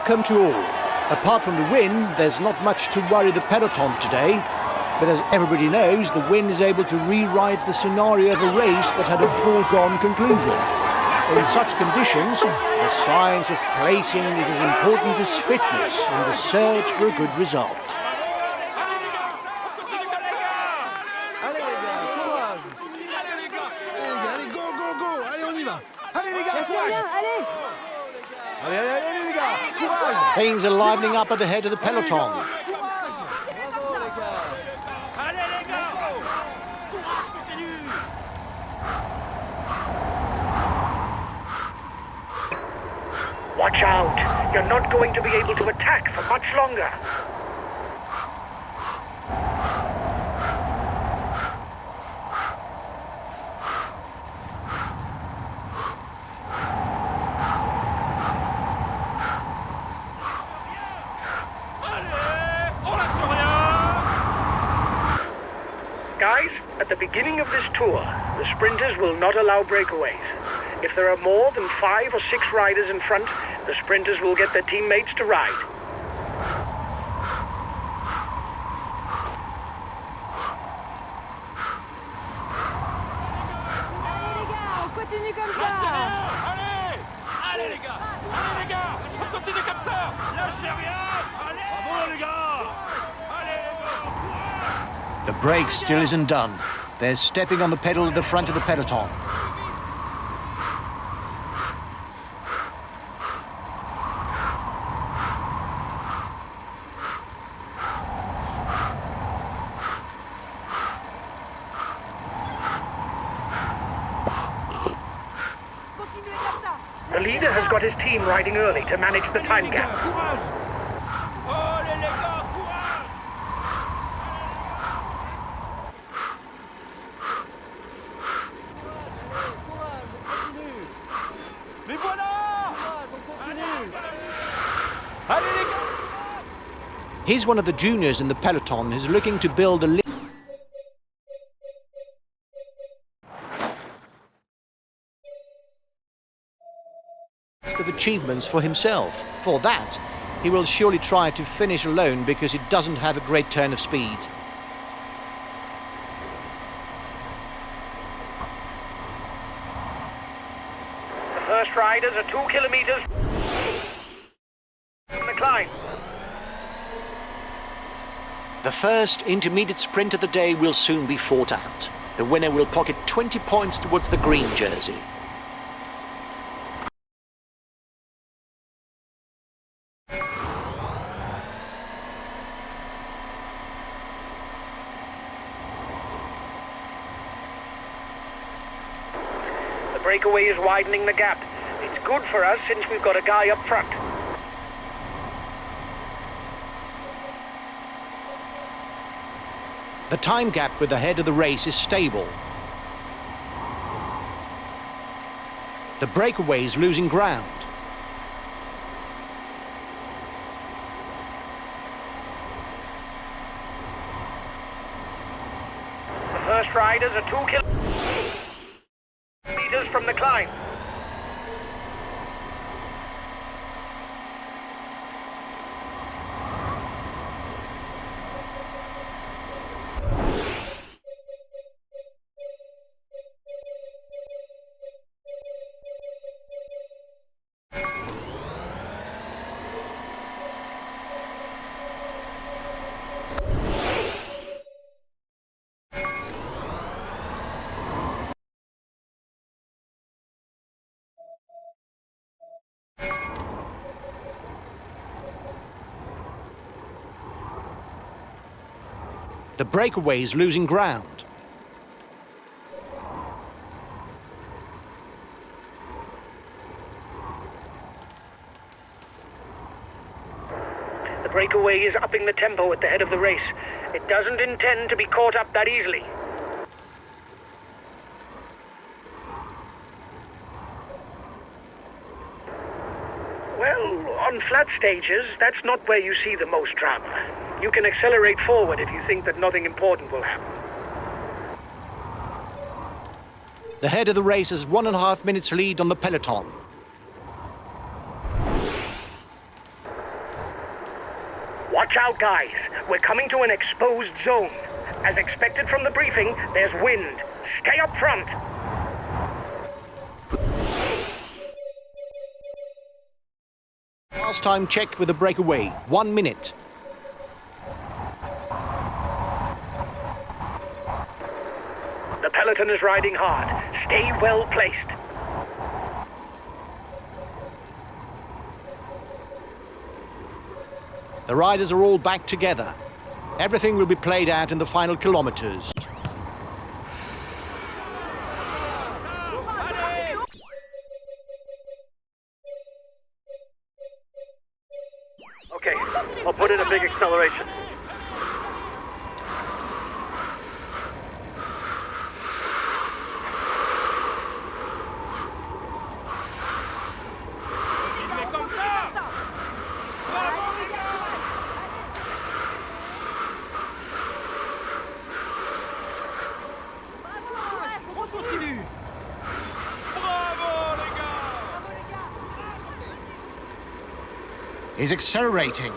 Welcome to all. Apart from the win, there's not much to worry the peloton today. But as everybody knows, the win is able to rewrite the scenario of a race that had a foregone conclusion. In such conditions, the science of placing is as important as fitness in the search for a good result. Allez, go, go, go! Allez, on y va! Allez, les gars, Bien, allez! Allez, allez, allez, les gars! Courage! Things are livening up at the head of the peloton. Watch out! You're not going to be able to attack for much longer. Guys, at the beginning of this tour, the sprinters will not allow breakaways. If there are more than 5 or 6 riders in front, the sprinters will get their teammates to ride. On continue comme ça! Allez! Allez les gars, on continue comme ça! Lâchez rien! Allez! Bravo les gars! Allez les gars! The brake still isn't done. They're stepping on the pedal at the front of the peloton. The leader has got his team riding early to manage the time gap. Courage! Allez les gars, courage! Mais voilà! On continue! Allez les gars! He's one of the juniors in the peloton who's looking to build a list of achievements for himself. For that, he will surely try to finish alone because he doesn't have a great turn of speed. The first riders are 2 kilometers from the climb. The first intermediate sprint of the day will soon be fought out. The winner will pocket 20 points towards the green jersey. The breakaway is widening the gap. It's good for us since we've got a guy up front. The time gap with the head of the race is stable. The breakaway is losing ground. The first riders are 2 kilometers from the climb. The breakaway is losing ground. The breakaway is upping the tempo at the head of the race. It doesn't intend to be caught up that easily. Well, on flat stages, that's not where you see the most drama. You can accelerate forward if you think that nothing important will happen. The head of the race has 1.5 minutes lead on the peloton. Watch out, guys. We're coming to an exposed zone. As expected from the briefing, there's wind. Stay up front. Last time check with the breakaway. 1 minute. The peloton is riding hard. Stay well placed. The riders are all back together. Everything will be played out in the final kilometers. Okay, I'll put in a big acceleration. Continuez comme ça. Bravo les gars. On continue. Bravo les gars. He's accelerating.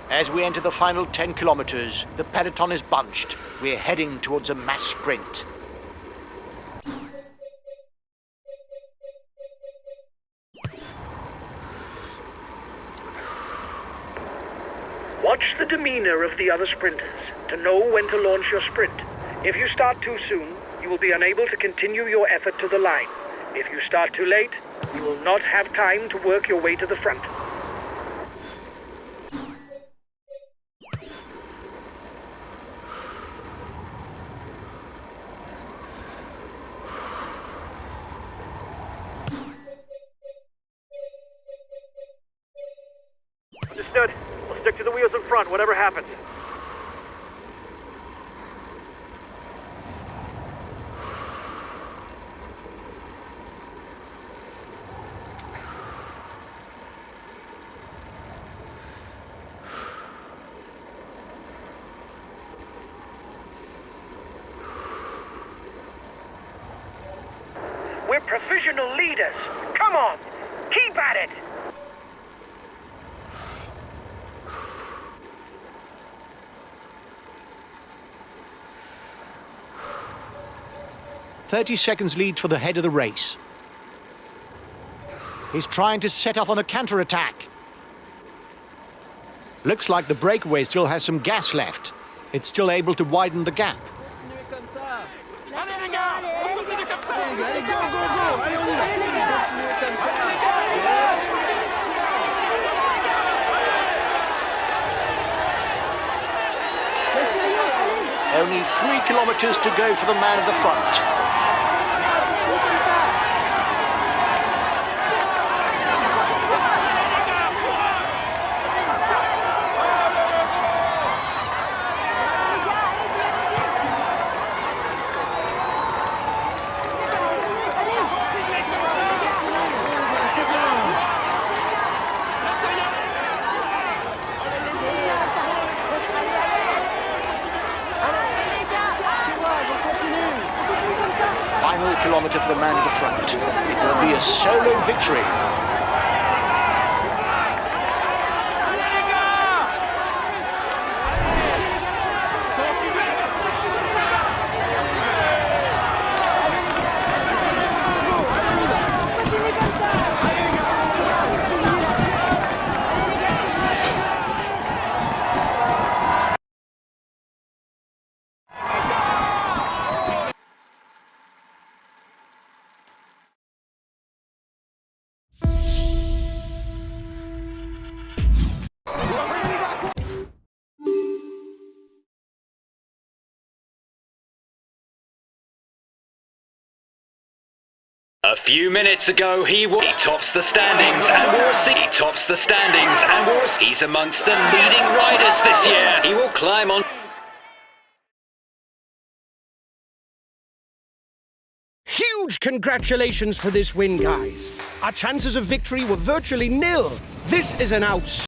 As we enter the final 10 kilometers, the peloton is bunched. We're heading towards a mass sprint. Watch the demeanor of the other sprinters to know when to launch your sprint. If you start too soon, you will be unable to continue your effort to the line. If you start too late, you will not have time to work your way to the front. Understood. We'll stick to the wheels in front, whatever happens. We're provisional leaders. Come on, keep at it. 30 seconds lead for the head of the race. He's trying to set off on a counter-attack. Looks like the breakaway still has some gas left. It's still able to widen the gap. Continuez comme ça. Allez les gars, on continue comme ça. Allez, go, go, go! Allez, on y va! Continuez comme ça. Allez les gars. Only 3 kilometers to go for the man at the front. Final kilometre for the man at the front. It will be a solo victory. A few minutes ago, he tops the standings and he's amongst the leading riders this year. He will climb on. Huge congratulations for this win, guys. Our chances of victory were virtually nil. This is an outstanding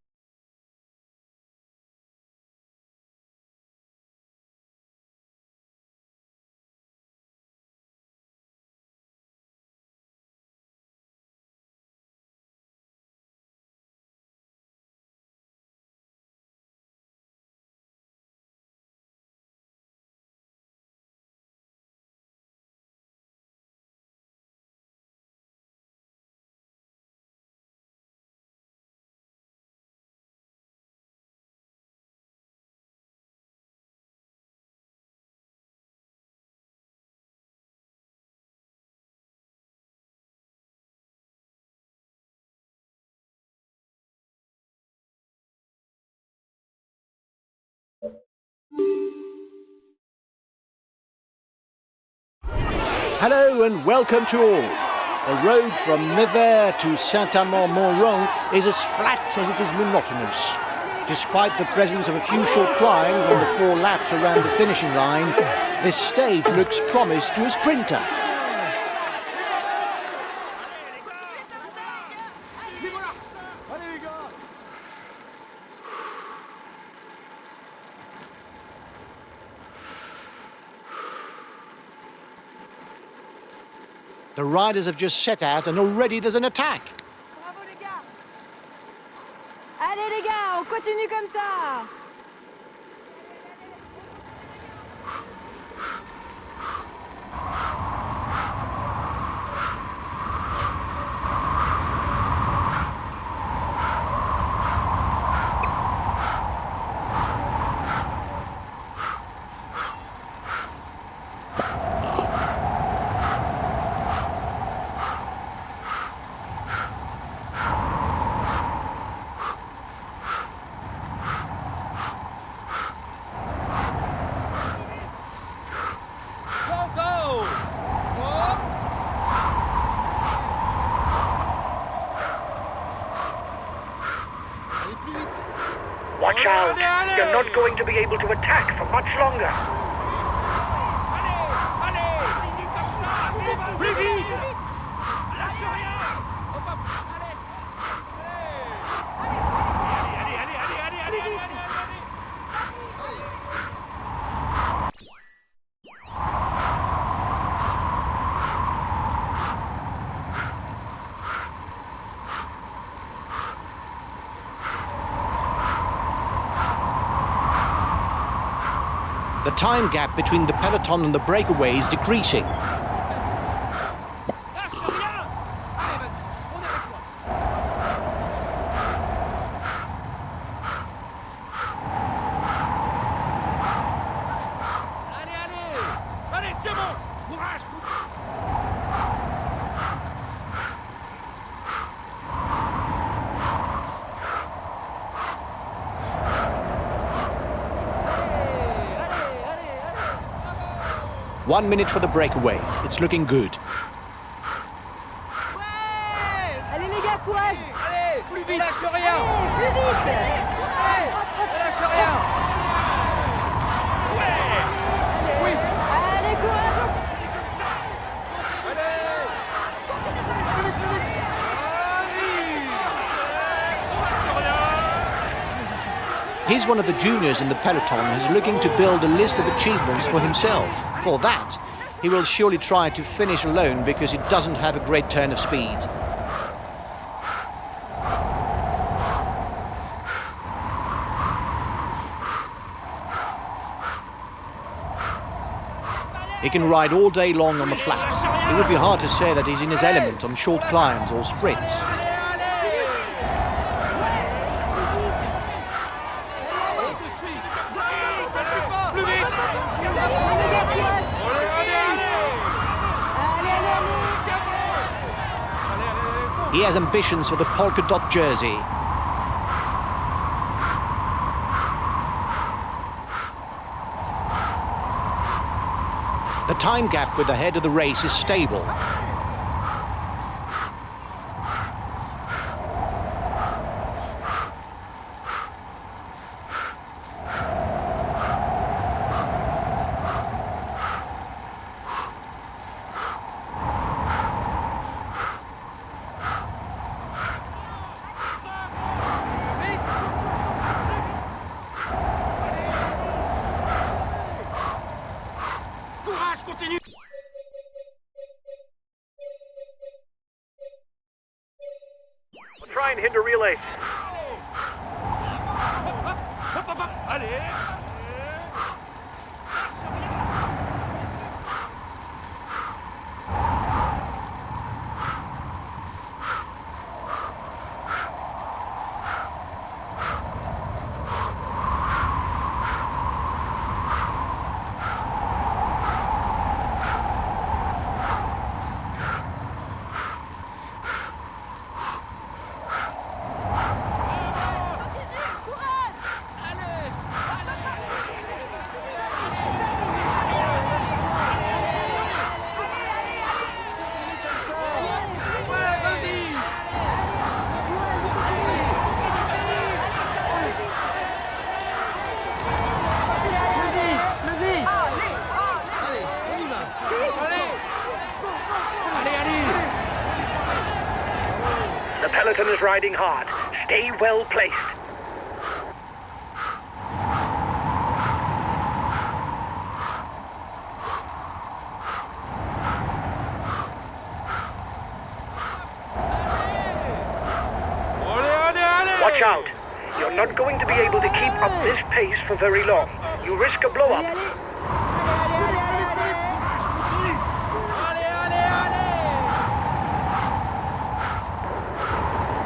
Hello and welcome to all. The road from Nevers to Saint-Amand-Montrond is as flat as it is monotonous. Despite the presence of a few short climbs on the 4 laps around the finishing line, this stage looks promised to a sprinter. The riders have just set out and already there's an attack. Bravo les gars. Allez les gars, on continue comme ça. Watch out! You're not going to be able to attack for much longer. Plus vite! Lâche rien! Allez! The time gap between the peloton and the breakaway is decreasing. Allez, tiens bon! Courage! One minute for the breakaway. It's looking good. Allez les gars, courage. Allez, plus vite, lâche rien. Allez, plus vite. Lâche rien. Allez, courage. He's one of the juniors in the peloton who's looking to build a list of achievements for himself. For that, he will surely try to finish alone because he doesn't have a great turn of speed. He can ride all day long on the flats. It would be hard to say that he's in his element on short climbs or sprints. He has ambitions for the polka dot jersey. The time gap with the head of the race is stable. Continue! We'll try and hinder relays. Allez! riding hard. Stay well placed. Watch out. You're not going to be able to keep up this pace for very long. You risk a blow-up.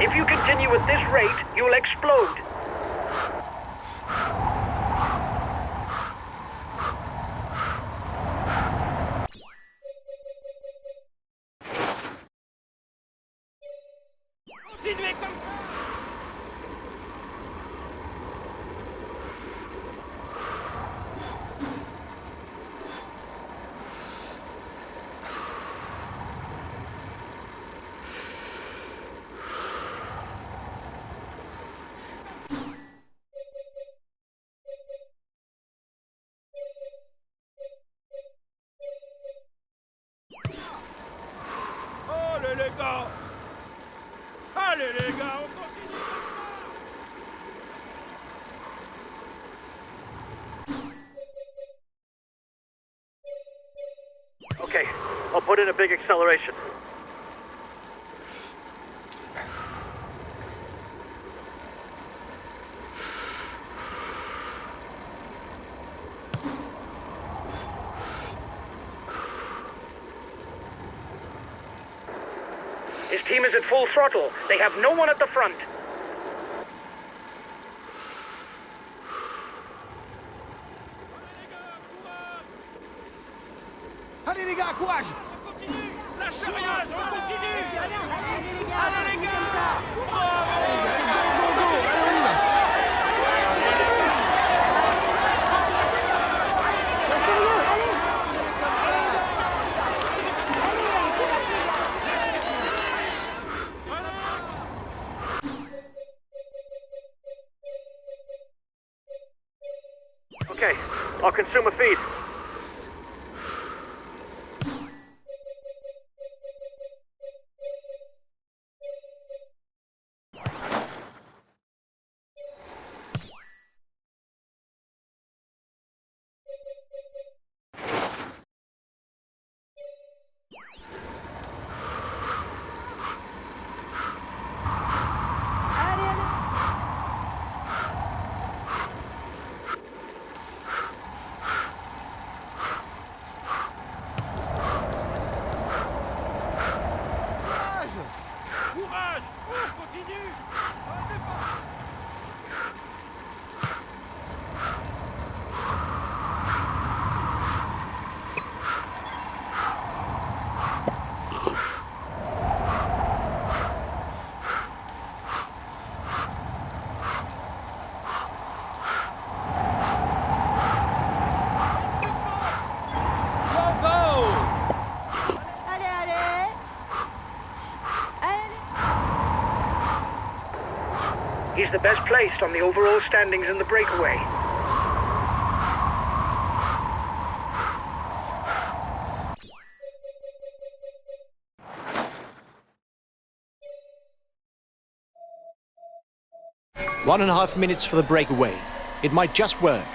If you continue at this rate, you'll explode. Continuez comme ça. Allez les gars! Allez les gars, on continue! Okay, I'll put in a big acceleration. His team is at full throttle. They have no one at the front. Allez les gars, courage! On continue! Lâchez rien, on continue! Allez les gars, Allez les comme ça. Allez, go, go, go! Allez, on y va! Sérieux, allez. Okay, I'll consume a feed. Allez, allez. Courage! On continue! Allez, pas! Go, go! Allez, allez. Allez. He's the best placed on the overall standings in the breakaway. One and a half minutes for the breakaway. It might just work.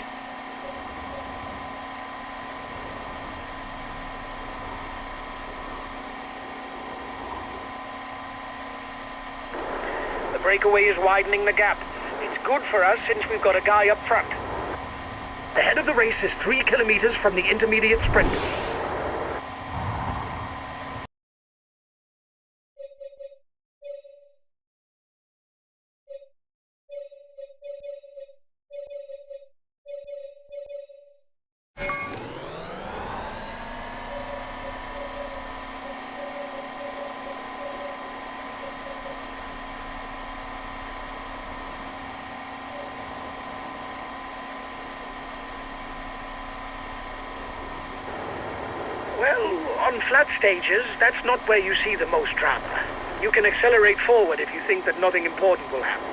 The breakaway is widening the gap. It's good for us since we've got a guy up front. The head of the race is 3 kilometers from the intermediate sprint. Well, on flat stages, that's not where you see the most drama. You can accelerate forward if you think that nothing important will happen.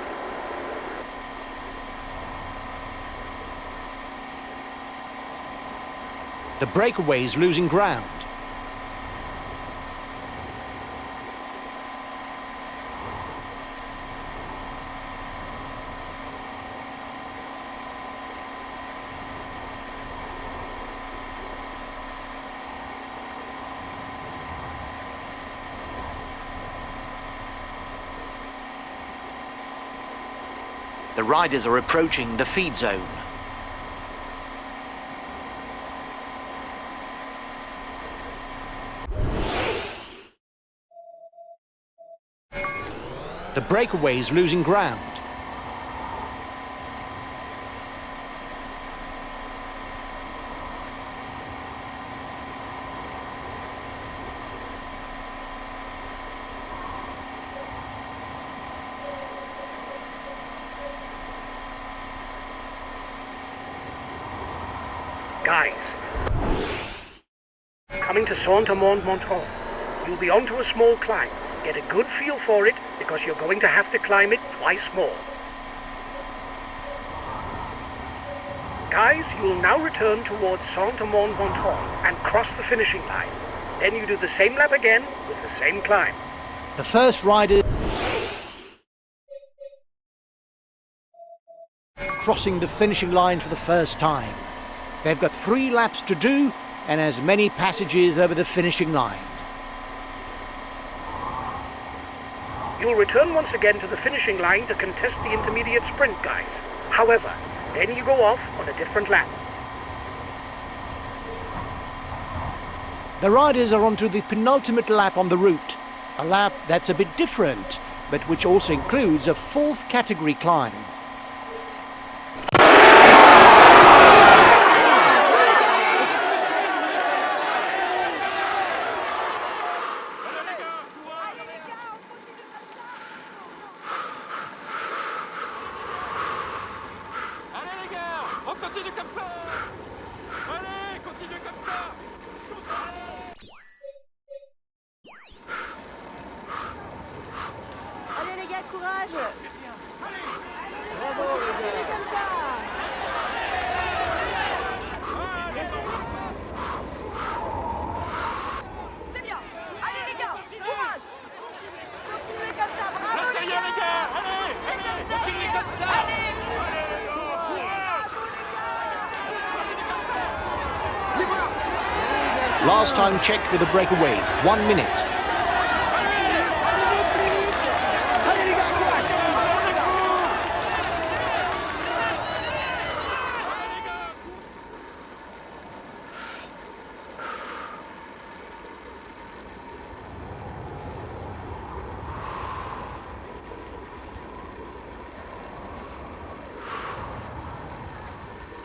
The breakaway is losing ground. The riders are approaching the feed zone. The breakaway is losing ground. Guys, coming to Saint-Amand-Montrond, you'll be onto a small climb. Get a good feel for it, because you're going to have to climb it twice more. Guys, you'll now return towards Saint-Amand-Montrond and cross the finishing line. Then you do the same lap again with the same climb. The first rider crossing the finishing line for the first time. They've got 3 laps to do and as many passages over the finishing line. You'll return once again to the finishing line to contest the intermediate sprint, guys. However, then you go off on a different lap. The riders are onto the penultimate lap on the route. A lap that's a bit different, but which also includes a 4th category climb. Allez les gars, on continue comme ça. Allez, continuez comme ça. Allez les gars, courage. Bravo les gars. Continuez comme ça. C'est bien. Allez les gars, courage. Continuez comme ça, bravo Là, c'est les rien les gars. gars. Allez, continuez comme ça. Allez. Last time checked with a breakaway, 1 minute.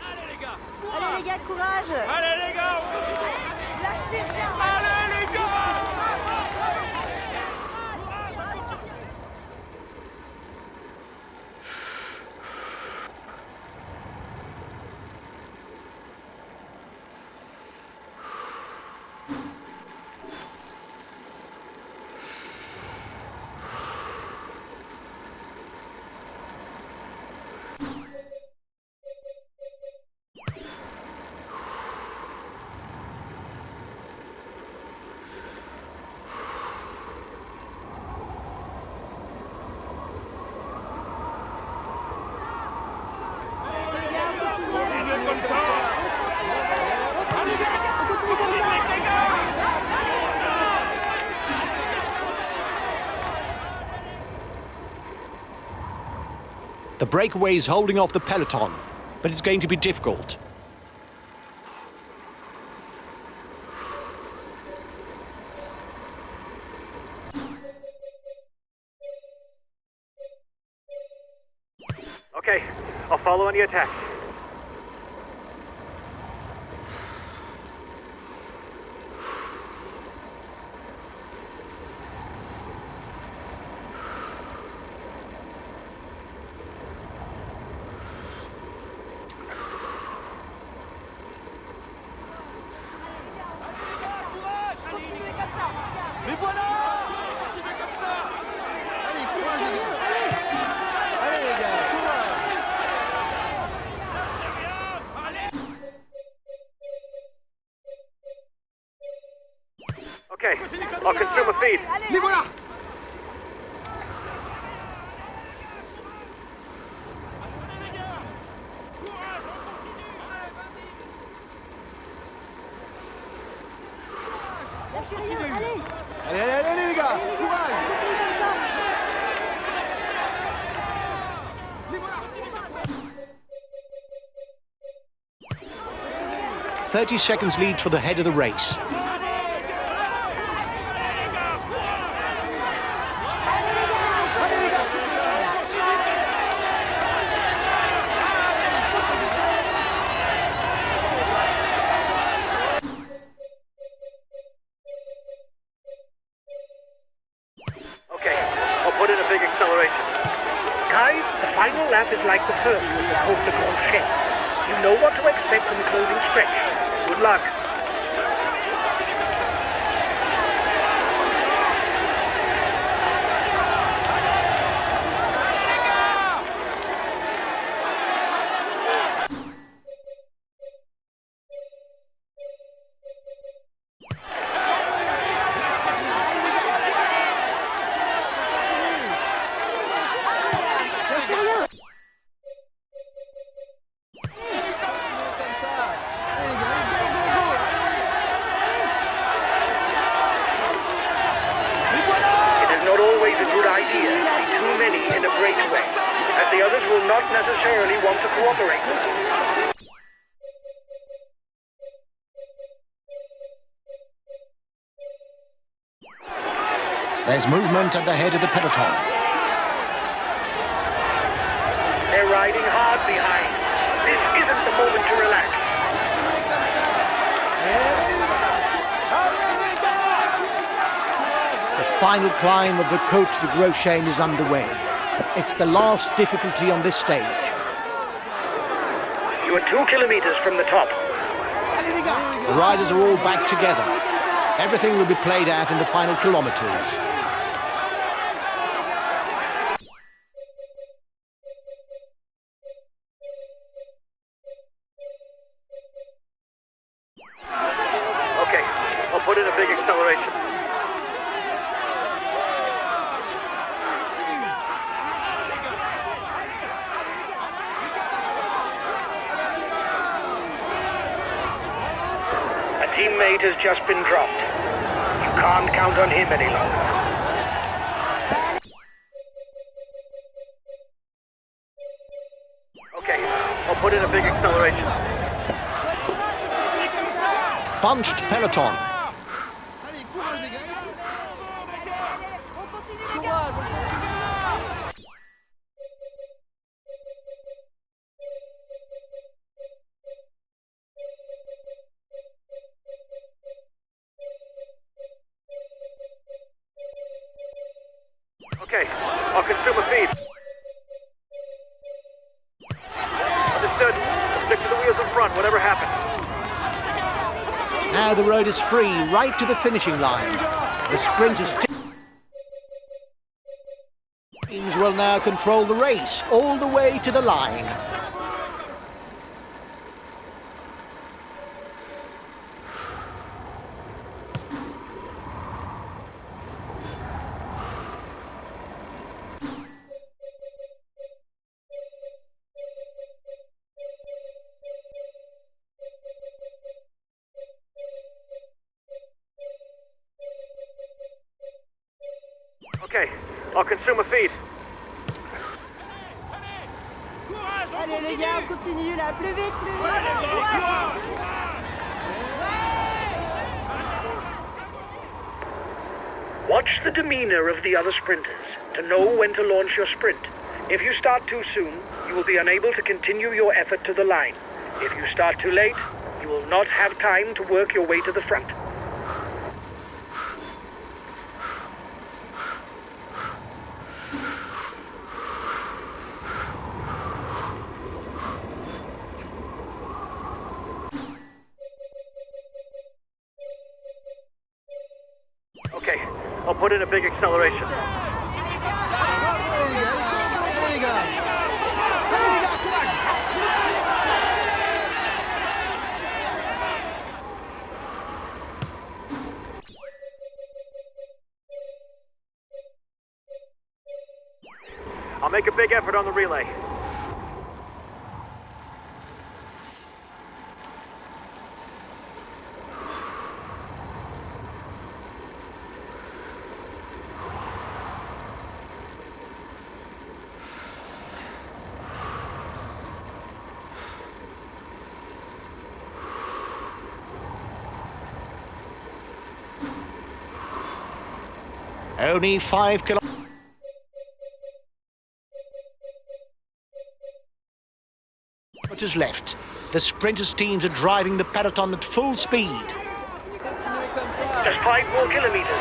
Allez les gars, courage. Allez les gars, Allez les gars, courage. allez les gars, on continue. Lâchez bien. Allez les gars. Courage, on continue. Continuez comme ça. Allez les gars, continuez les gars. The breakaway is holding off the peloton, but it's going to be difficult. Okay, I'll follow any attack. Continuez comme ça. Mais voilà. Continuez comme ça. Allez, courage les gars. Allez les gars, courage. Lâchez rien. Allez. Okay, I'll consume a feed. Allez, Les voilà. Allez les gars. Courage, on continue. lâchez rien. Allez. Allez, allez, allez les gars, courage. Continuez comme ça. Les voilà. 30 seconds lead for the head of the race. Okay, I'll put in a big acceleration. Guys, the final lap is like the first with the Côte de Grandchet. You know what to expect from the closing stretch. Good luck. Idea to be too many in a breakaway, as the others will not necessarily want to cooperate. There's movement at the head of the peloton. They're riding hard behind. This isn't the moment to relax. The final climb of the Côte de Grandchet is underway. It's the last difficulty on this stage. You are 2 kilometers from the top. The riders are all back together. Everything will be played out in the final kilometers. Okay, I'll put in a big acceleration. Teammate has just been dropped. You can't count on him any longer. Okay, I'll put in a big acceleration. Bunched peloton. Allez, courage les gars. On continue les gars. On continue. Okay, I'll consume a feed. Understood. Stick to the wheels in front, whatever happens. Now the road is free, right to the finishing line. The sprinters' teams will now control the race, all the way to the line. Okay, I'll consume a feed. Allez les gars, on continue là, plus vite, plus vite. Watch the demeanor of the other sprinters to know when to launch your sprint. If you start too soon, you will be unable to continue your effort to the line. If you start too late, you will not have time to work your way to the front. Okay, I'll put in a big acceleration. Allez les gars. I'll make a big effort on the relay. Only 5 kilometers left. The sprinters' teams are driving the peloton at full speed. Just 5 more kilometers.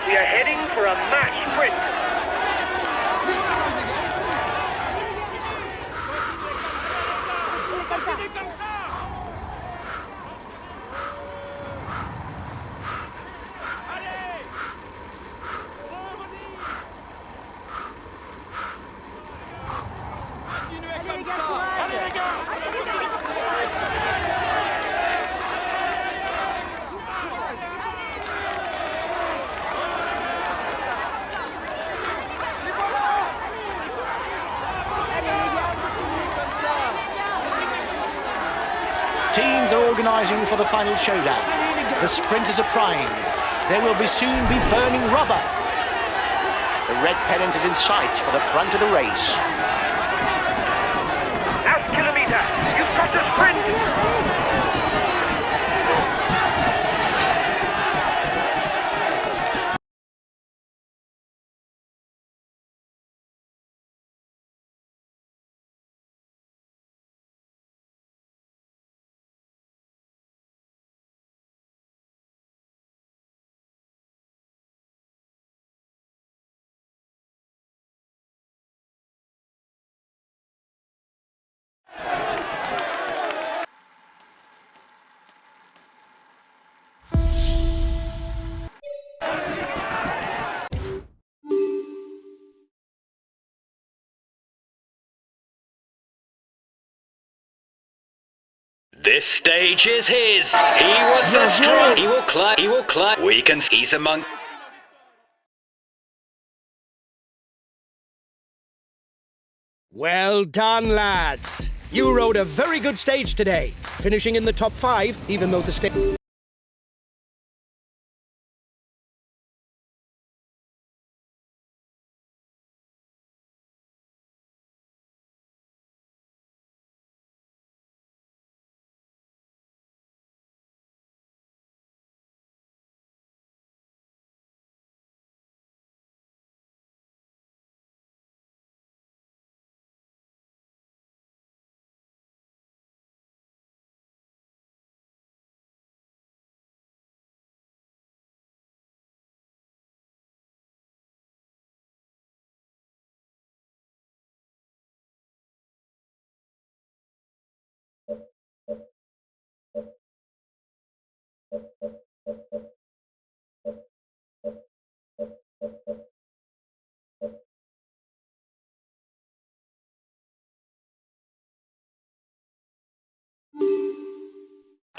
We are heading for a mass sprint. Continue comme ça. Allez. Continuez comme ça. Allez les gars. Teams are organising for the final showdown. The sprinters are primed. There will soon be burning rubber. The red pennant is in sight for the front of the race. Last kilometer. You've got to sprint. This stage is his. He was the strong. He will climb. He will climb. We can. He's among. Well done, lads. You rode a very good stage today, finishing in the top 5, even though the stage...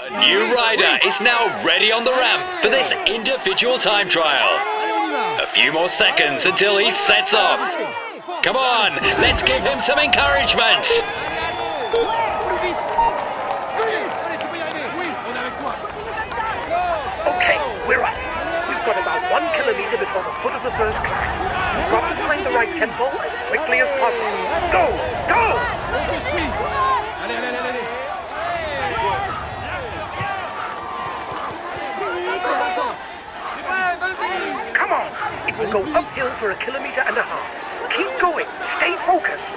A new rider is now ready on the ramp for this individual time trial. A few more seconds until he sets off. Come on, let's give him some encouragement. Okay, we're up. We've got about 1 kilometer before the foot of the first climb. We've got to find the right tempo as quickly as possible. Go! Go! Come on! It will go uphill for 1.5 kilometers. Keep going. Stay focused.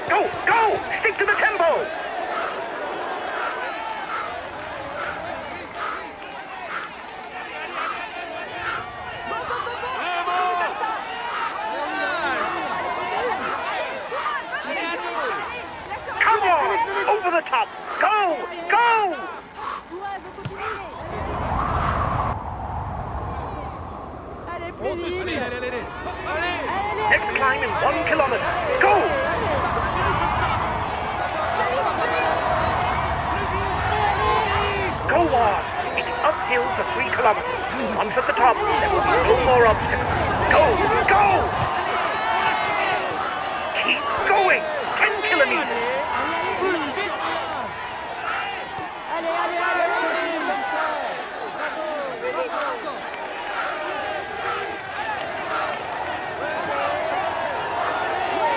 Go! Go! Stick to the tempo! Come on! Over the top! Go! Go! Next climb in 1 kilometer. Go! Go on! It's uphill for 3 kilometers. Once at the top, there will be no more obstacles. Go! Go! Keep going! 10 kilometers.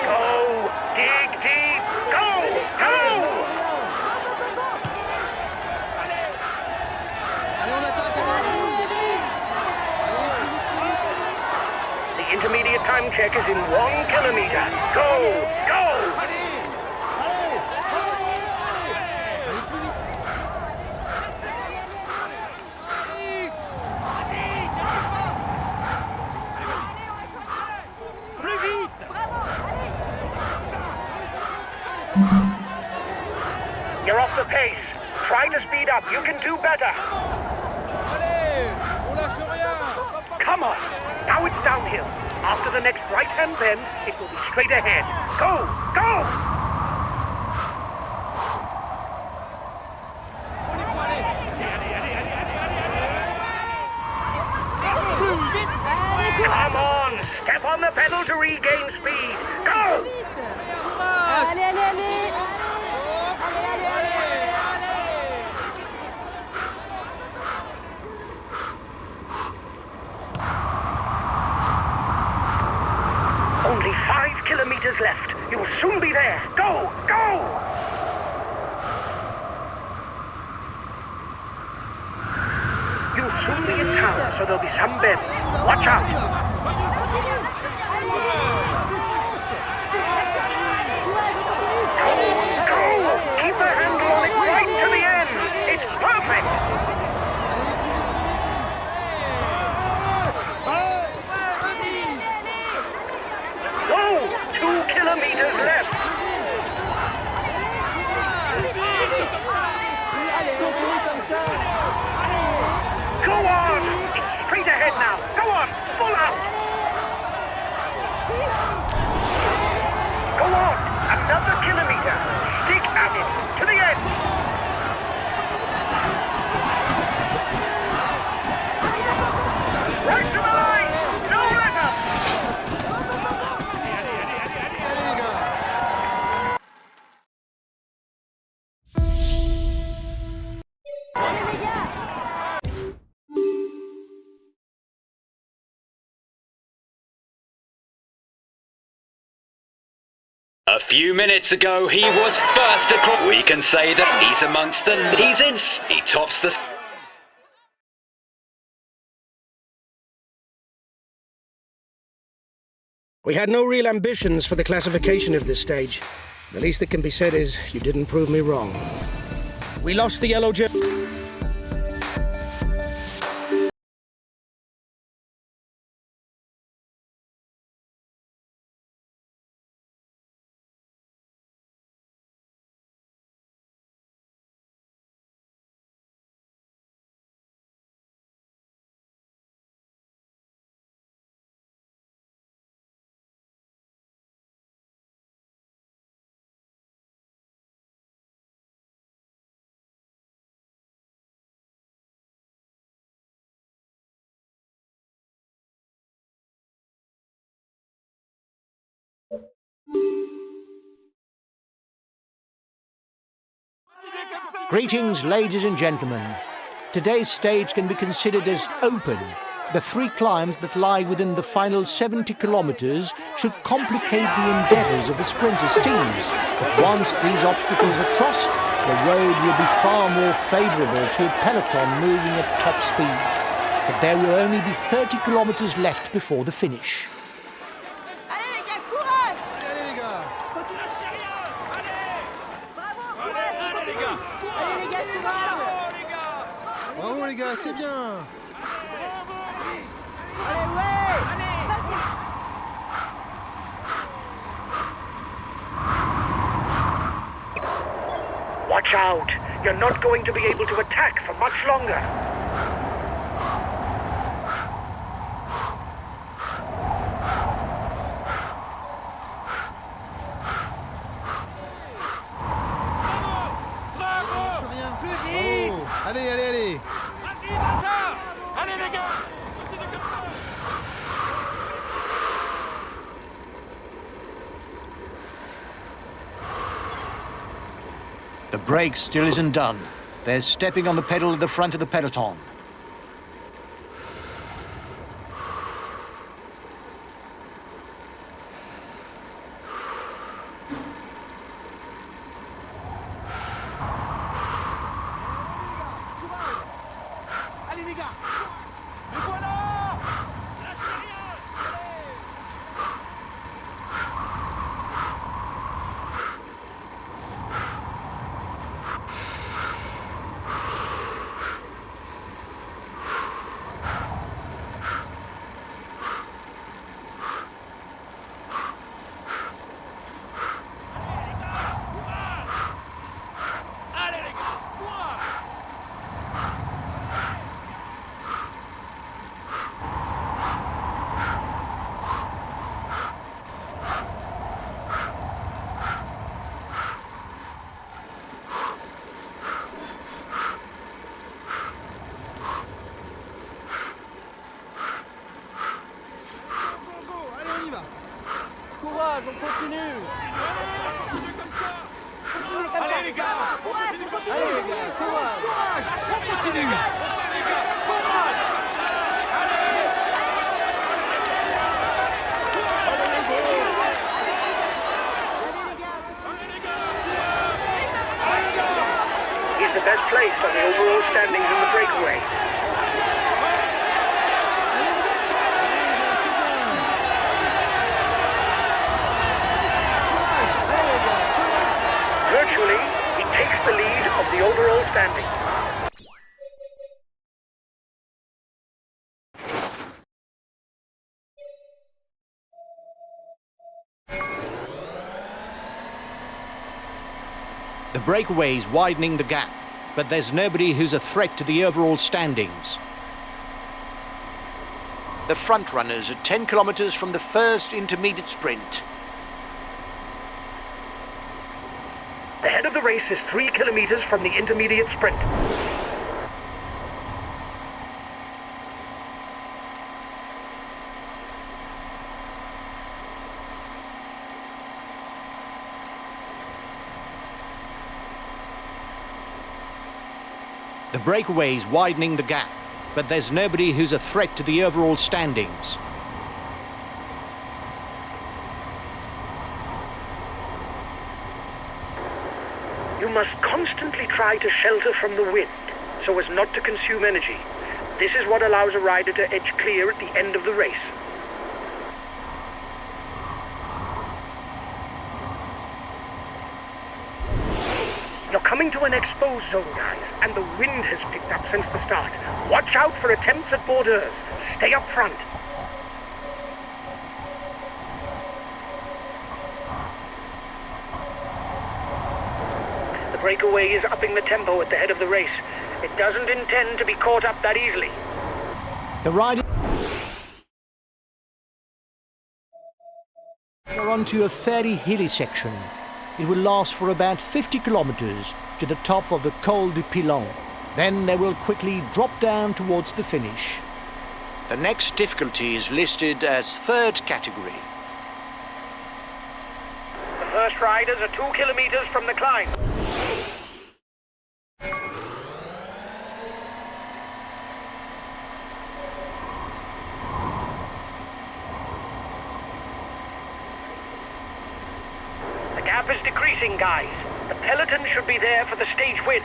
Go! Dig deep! Go! Go! The intermediate time check is in 1 kilometer. Go! Go! You're off the pace. Try to speed up. You can do better. Come on. Now it's downhill. After the next right-hand bend, it will be straight ahead. Go! Go! Come on! Step on the pedal to regain speed. Go! Allez, allez, allez. Only 5 kilometers left. You will soon be there. Go! Go! You'll soon be in town, so there'll be some bends. Watch out! Go! Keep the handle on it right to the end. It's perfect. Whoa! 2 kilometers left. Go on! It's straight ahead now. Go on! Full out! Go on! Another kilometer. Stick at it. To the end. Right to the line. No let up. A few minutes ago, he was first across. We can say that he's amongst the leaders. He tops the... We had no real ambitions for the classification of this stage. The least that can be said is you didn't prove me wrong. We lost the yellow jersey. Greetings, ladies and gentlemen. Today's stage can be considered as open. The 3 climbs that lie within the final 70 kilometres should complicate the endeavours of the sprinters' teams. But once these obstacles are crossed, the road will be far more favourable to a peloton moving at top speed. But there will only be 30 kilometres left before the finish. Allez les gars, courage! Allez les gars. Allez les gars, courage! Bravo les gars, c'est bien. Allez, ouais! Watch out! You're not going to be able to attack for much longer. Bravo. Allez, allez, allez. Vas-y, Benja! Allez les gars! Continuez comme ça! The brake still isn't done. There's stepping on the pedal at the front of the peloton. Allez les gars! Le voilà! Lâchez rien! courage, on continue. Continue comme ça. Allez les gars, Continue comme ça. allez les gars, courage. On continue. He's the best placed on the overall standings in the breakaway. Virtually, he takes the lead of the overall standings. The breakaway's widening the gap, but there's nobody who's a threat to the overall standings. The front runners are 10 kilometres from the first intermediate sprint. The head of the race is 3 kilometres from the intermediate sprint. The breakaway's widening the gap, but there's nobody who's a threat to the overall standings. You must constantly try to shelter from the wind so as not to consume energy. This is what allows a rider to edge clear at the end of the race. You're coming to an exposed zone, guys, and the wind has picked up since the start. Watch out for attempts at bord hors. Stay up front. The breakaway is upping the tempo at the head of the race. It doesn't intend to be caught up that easily. The rider are onto a fairly hilly section. It will last for about 50 kilometres to the top of the Col du Pilon. Then they will quickly drop down towards the finish. The next difficulty is listed as third category. The first riders are 2 kilometres from the climb. The gap is decreasing, guys. The peloton should be there for the stage win.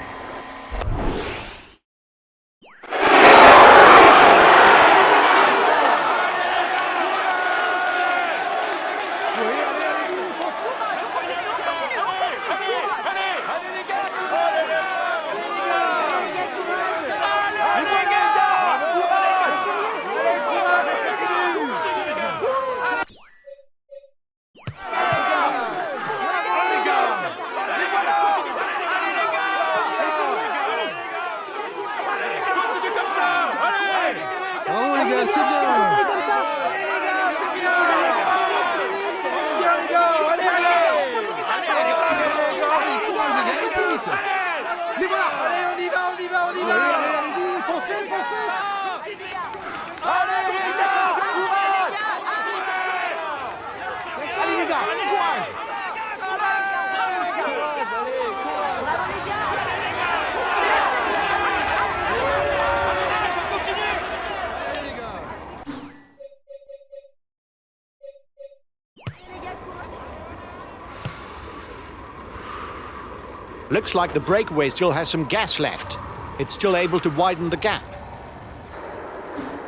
Looks like the breakaway still has some gas left. It's still able to widen the gap.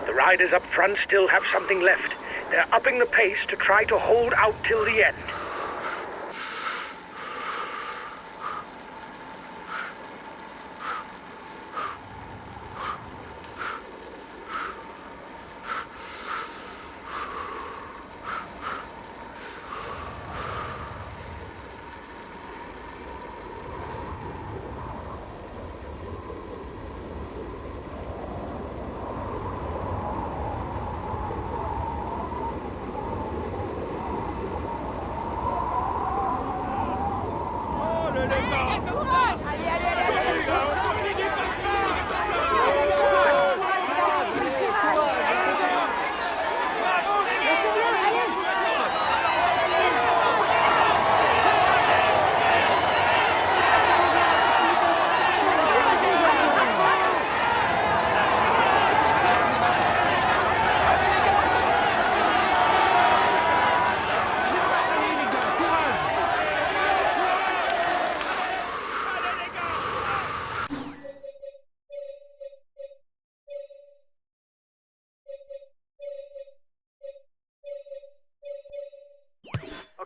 The riders up front still have something left. They're upping the pace to try to hold out till the end.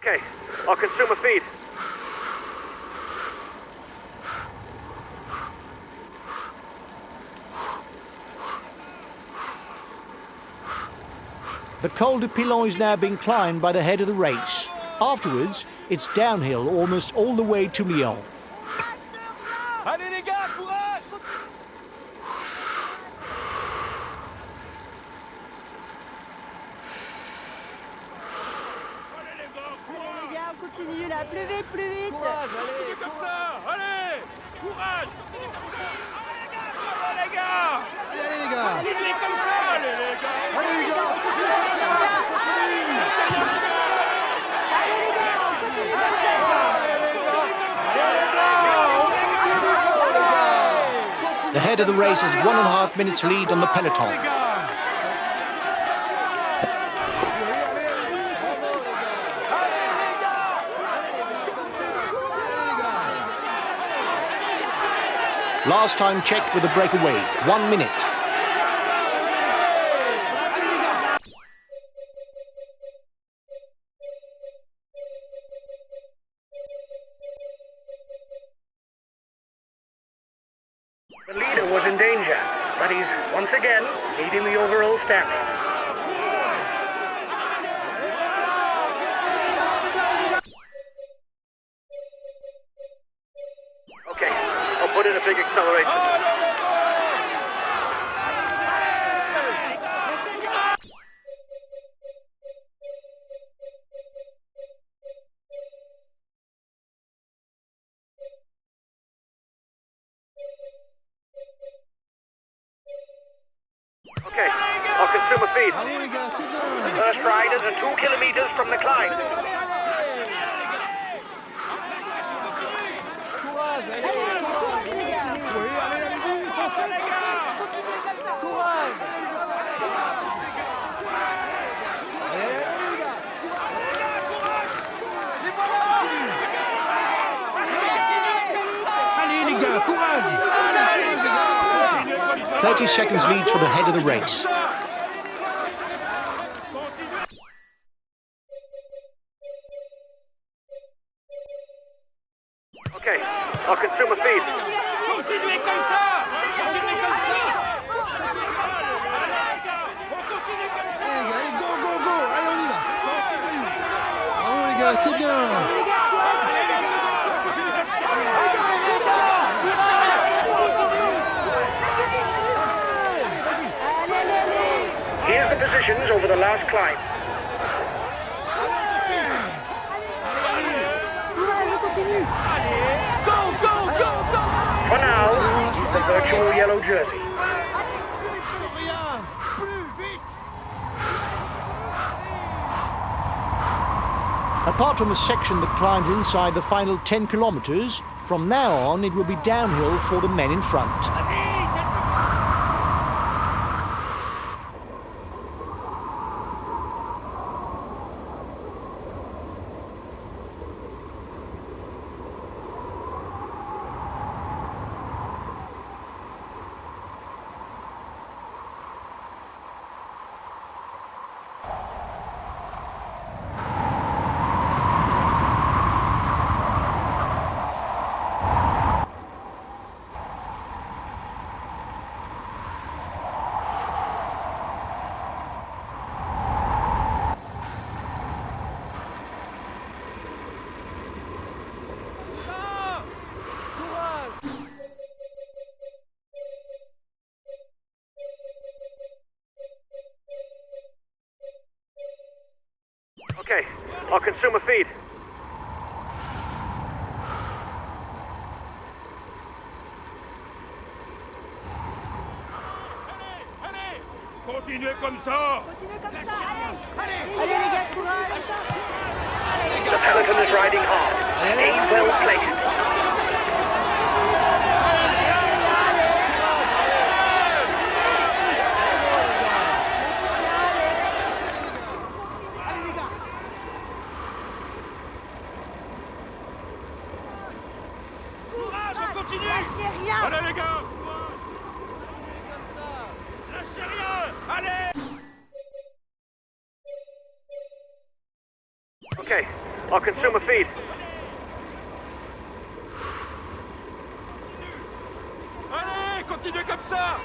Okay, I'll consume a feed. The Col du Pilon is now being climbed by the head of the race. Afterwards, it's downhill almost all the way to Lyon. Allez les gars, courage! Allez les gars, courage! Les gars, on continue là, plus vite, plus vite. Continuez comme ça! Allez! Courage! Continuez comme ça! Allez les gars! Bravo les gars! Allez les gars. Continuez comme ça! Allez les gars! Allez les gars. The head of the race has 1.5 minutes lead on the peloton. Last time checked with a breakaway, 1 minute. The leader was in danger, but he's once again leading the overall standings. Okay, I'll put in a big acceleration. Okay, I'll consume a feed. Allez les gars, c'est bien. First riders are 2 kilometers from the climb. Allez les gars, courage. 30 seconds lead for the head of the race. Okay, I'll consume a feed. Continuez comme ça! Continuez comme ça! Allez les gars! On continue comme ça! Allez les gars, allez, go, go, go. Allez, on y va. Bravo les gars, c'est bien. Here's the positions over the last climb. Go, go, go, go! For now, use the virtual yellow jersey. Apart from the section that climbs inside the final 10 kilometers, from now on it will be downhill for the men in front. Okay, I'll consume a feed. Allez! Continuez comme ça! Continuez comme ça, allez. Allez les gars, courage. The peloton is riding hard. Stay well placed. Courage, on continue! Lâchez rien. Allez les gars! Courage! Continuez comme ça! Lâchez rien! Allez! Okay, I'll consume a feed. Allez, continuez comme ça.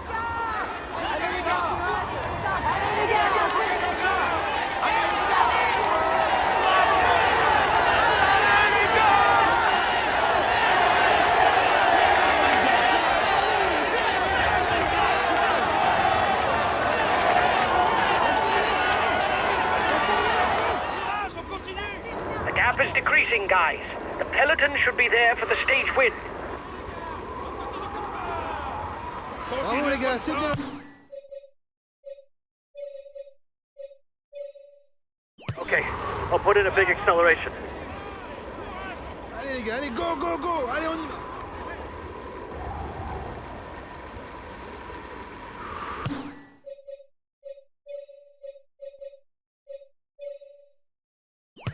Allez les gars, continuez comme ça. Courage, on continue. The gap is decreasing, guys. The peloton should be there for the stage win. Bravo les gars, c'est bien. Okay, I'll put in a big acceleration. Allez les gars, allez, go, go, go. Allez, on y va.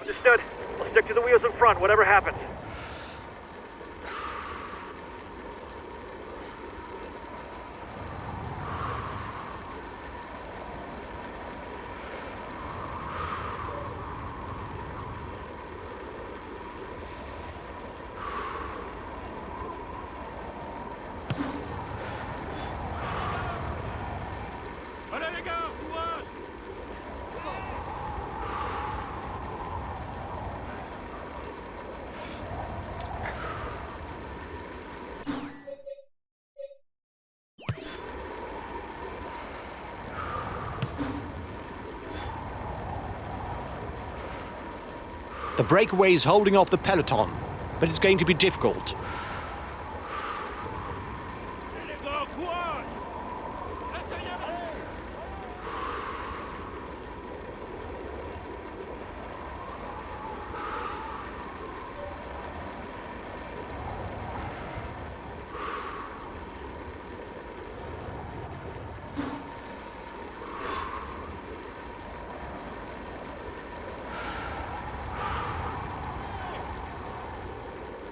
Understood. I'll stick to the wheels in front, whatever happens. Allez les gars, courage. The breakaway is holding off the peloton, but it's going to be difficult. Allez les gars, courage. Laissez rien aller.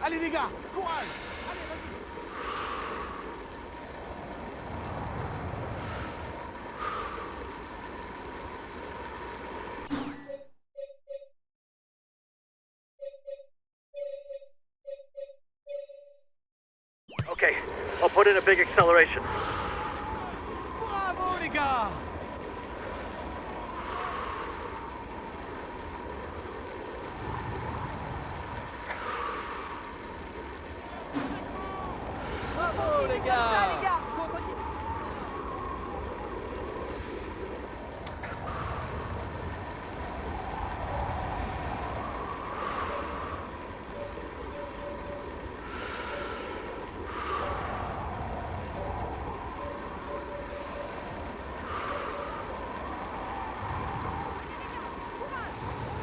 Allez les gars, courage. Okay, I'll put in a big acceleration. Bravo les gars. Bravo les gars. Les gars, on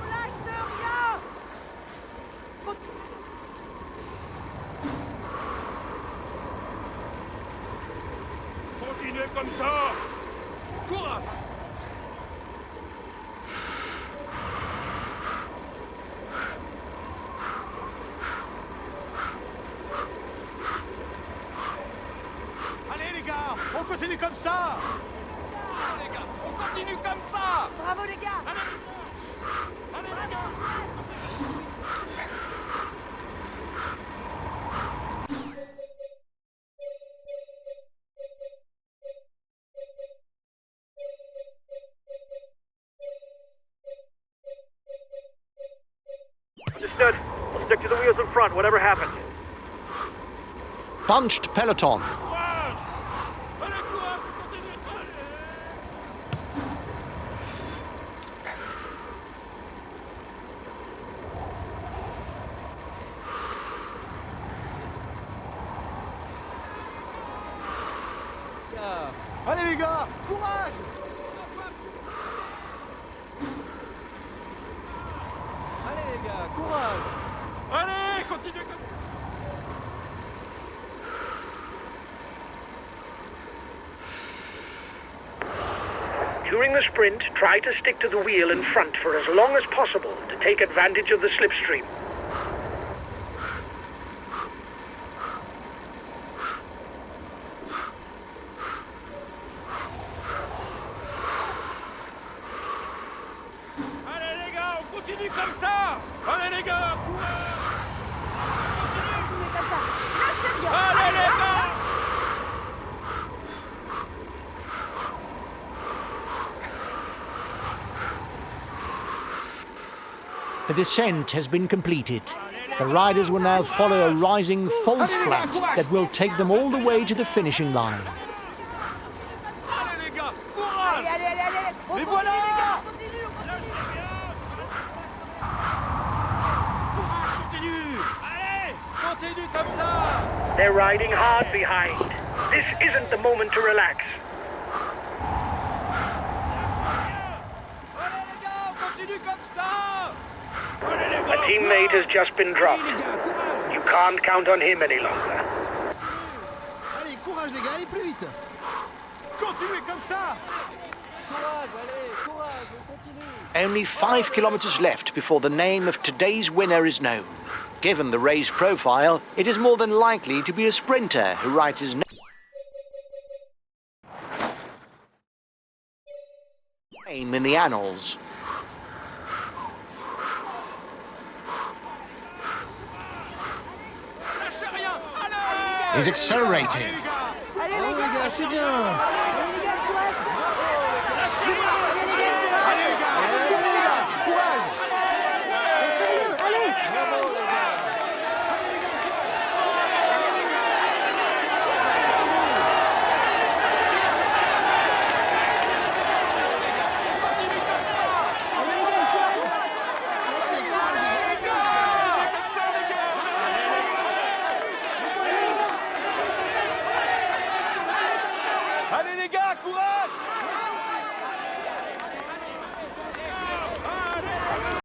lâche rien. Continue. Continuez comme ça. Courage. Allez les gars, on continue comme ça. Allez les gars, on continue comme ça. Bravo les gars. Allez les gars. Understood. I'll stick to the wheels in front, whatever happens. Bunched peloton. Courage. Allez, courage, on continue. Allez. Allez les gars, courage. Allez les gars, courage. Allez, continuez comme ça. During the sprint, try to stick to the wheel in front for as long as possible to take advantage of the slipstream. Allez les gars, on continue. continue comme ça. Allez les gars, courage. Continuez comme ça. Lâchez bien. Allez les gars. The descent has been completed. The riders will now follow a rising false flat that will take them all the way to the finishing line. Allez les gars, courage. Allez, allez, allez, allez. Mais On voilà. continue, les gars. Continue, on continue. Lâchez rien. Courage, continue. Allez. Continue comme ça. They're riding hard behind. This isn't the moment to relax. Allez les gars, on continue comme ça. Allez les A gars. teammate has just been dropped. You can't count on him any longer. Allez, courage les gars, allez plus vite. Continuez comme ça. Only 5 kilometres left before the name of today's winner is known. Given the race profile, it is more than likely to be a sprinter who writes his name in the annals. Lâchez rien. Allez. He's accelerating. Allez, Oh les les gars. gars, c'est bien.